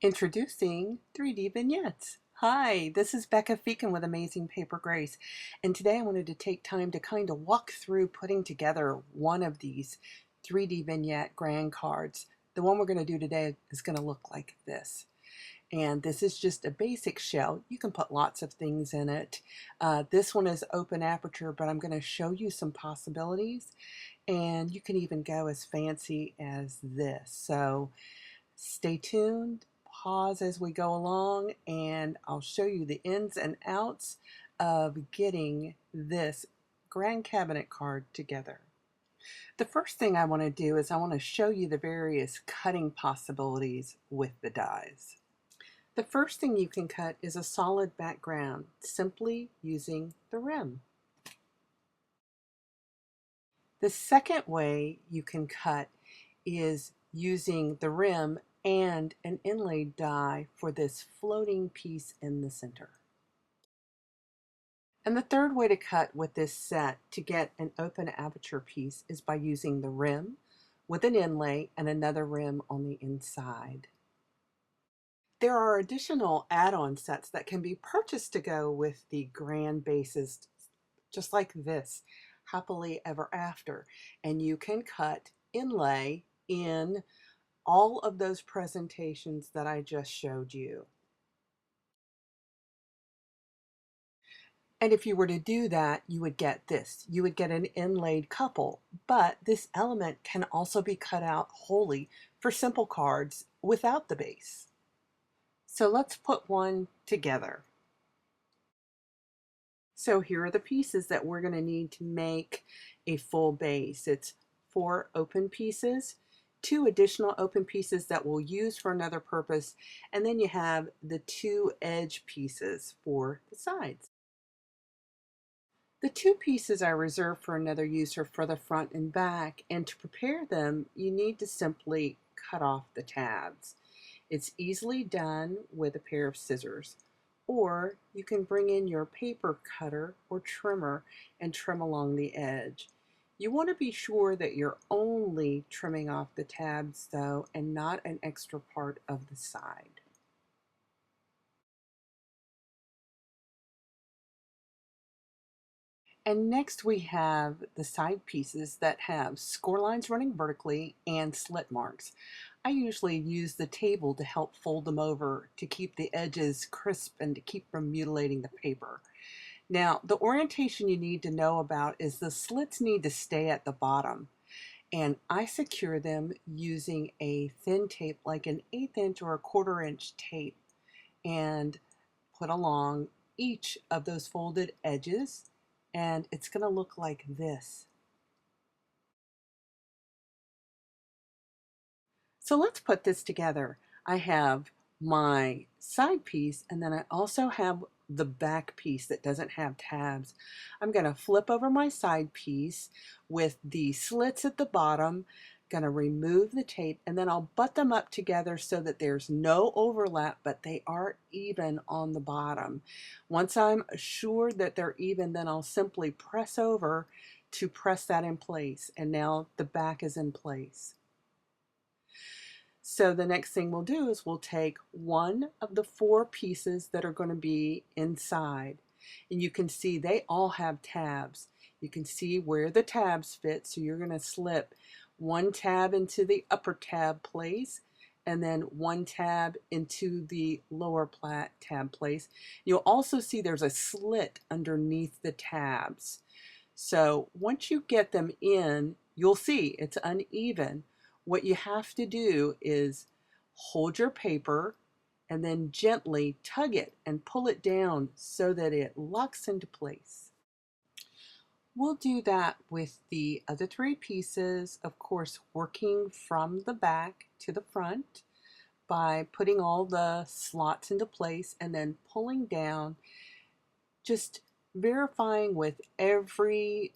Introducing 3D vignettes. Hi, this is Becca Feeken with Amazing Paper Grace, and today I wanted to take time to kind of walk through putting together one of these 3D vignette grand cards. The one we're going to do today is going to look like this. And this is just a basic shell. You can put lots of things in it. This one is open aperture, but I'm going to show you some possibilities, and you can even go as fancy as this. So stay tuned, pause as we go along, and I'll show you the ins and outs of getting this grand cabinet card together. The first thing I want to do is I want to show you the various cutting possibilities with the dies. The first thing you can cut is a solid background simply using the rim. The second way you can cut is using the rim and an inlaid die for this floating piece in the center. And the third way to cut with this set to get an open aperture piece is by using the rim with an inlay and another rim on the inside. There are additional add-on sets that can be purchased to go with the grand bases, just like this, Happily Ever After. And you can cut inlay in all of those presentations that I just showed you. And if you were to do that, you would get this. You would get an inlaid couple, but this element can also be cut out wholly for simple cards without the base. So let's put one together. So here are the pieces that we're going to need to make a full base. It's 4 open pieces, 2 additional open pieces that we'll use for another purpose, and then you have the 2 edge pieces for the sides. The 2 pieces I reserved for another use are for the front and back, and to prepare them, you need to simply cut off the tabs. It's easily done with a pair of scissors, or you can bring in your paper cutter or trimmer and trim along the edge. You want to be sure that you're only trimming off the tabs though, and not an extra part of the side. And next we have the side pieces that have score lines running vertically and slit marks. I usually use the table to help fold them over to keep the edges crisp and to keep from mutilating the paper. Now, the orientation you need to know about is the slits need to stay at the bottom, and I secure them using a thin tape like an 1/8 inch or a 1/4 inch tape, and put along each of those folded edges, and it's going to look like this. So let's put this together. I have my side piece, and then I also have the back piece that doesn't have tabs. I'm going to flip over my side piece with the slits at the bottom, going to remove the tape, and then I'll butt them up together so that there's no overlap, but they are even on the bottom. Once I'm assured that they're even, then I'll simply press over to press that in place, and now the back is in place. So the next thing we'll do is we'll take one of the 4 pieces that are going to be inside, and you can see they all have tabs. You can see where the tabs fit, so you're going to slip 1 tab into the upper tab place and then 1 tab into the lower tab place. You'll also see there's a slit underneath the tabs. So once you get them in, you'll see it's uneven. What you have to do is hold your paper and then gently tug it and pull it down so that it locks into place. We'll do that with the other 3 pieces, of course, working from the back to the front by putting all the slots into place and then pulling down, just verifying with every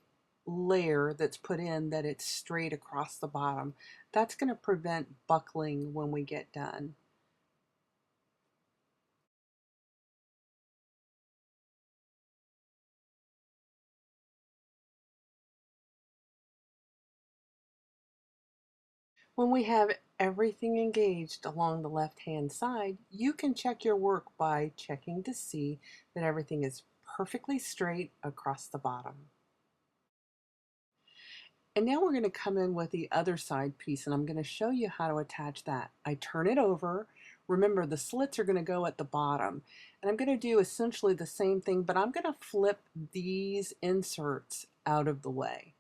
layer that's put in that it's straight across the bottom. That's going to prevent buckling when we get done. When we have everything engaged along the left-hand side, you can check your work by checking to see that everything is perfectly straight across the bottom. And now we're going to come in with the other side piece, and I'm going to show you how to attach that. I turn it over. Remember, the slits are going to go at the bottom. And I'm going to do essentially the same thing, but I'm going to flip these inserts out of the way.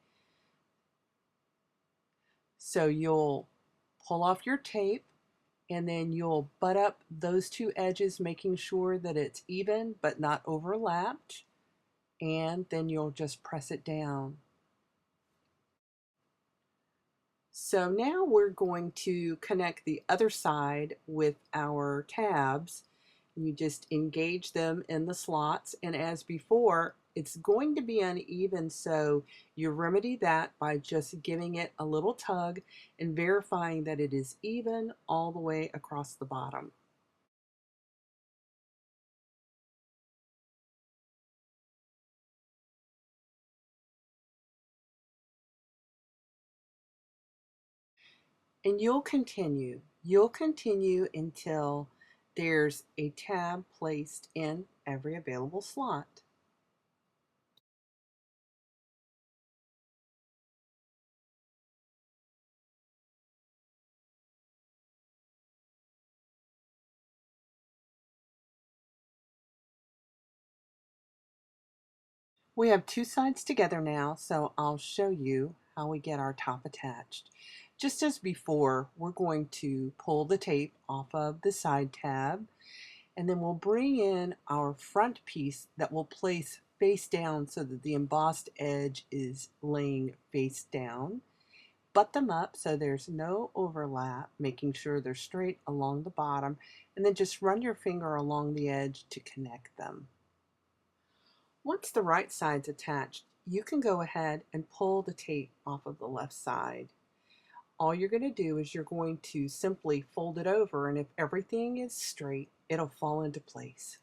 So you'll pull off your tape, and then you'll butt up those two edges, making sure that it's even but not overlapped. And then you'll just press it down. So now we're going to connect the other side with our tabs. You just engage them in the slots, and as before, it's going to be uneven, so you remedy that by just giving it a little tug and verifying that it is even all the way across the bottom. And you'll continue until there's a tab placed in every available slot. We have two sides together now, so I'll show you how we get our top attached. Just as before, we're going to pull the tape off of the side tab, and then we'll bring in our front piece that we'll place face down so that the embossed edge is laying face down. Butt them up so there's no overlap, making sure they're straight along the bottom, and then just run your finger along the edge to connect them. Once the right side's attached, you can go ahead and pull the tape off of the left side. All you're going to do is you're going to simply fold it over, and if everything is straight, it'll fall into place.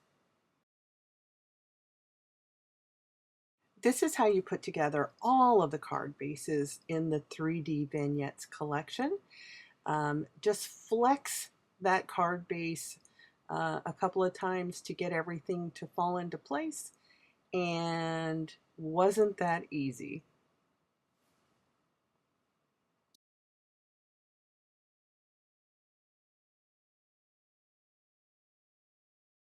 This is how you put together all of the card bases in the 3D Vignettes collection. Just flex that card base a couple of times to get everything to fall into place, and wasn't that easy?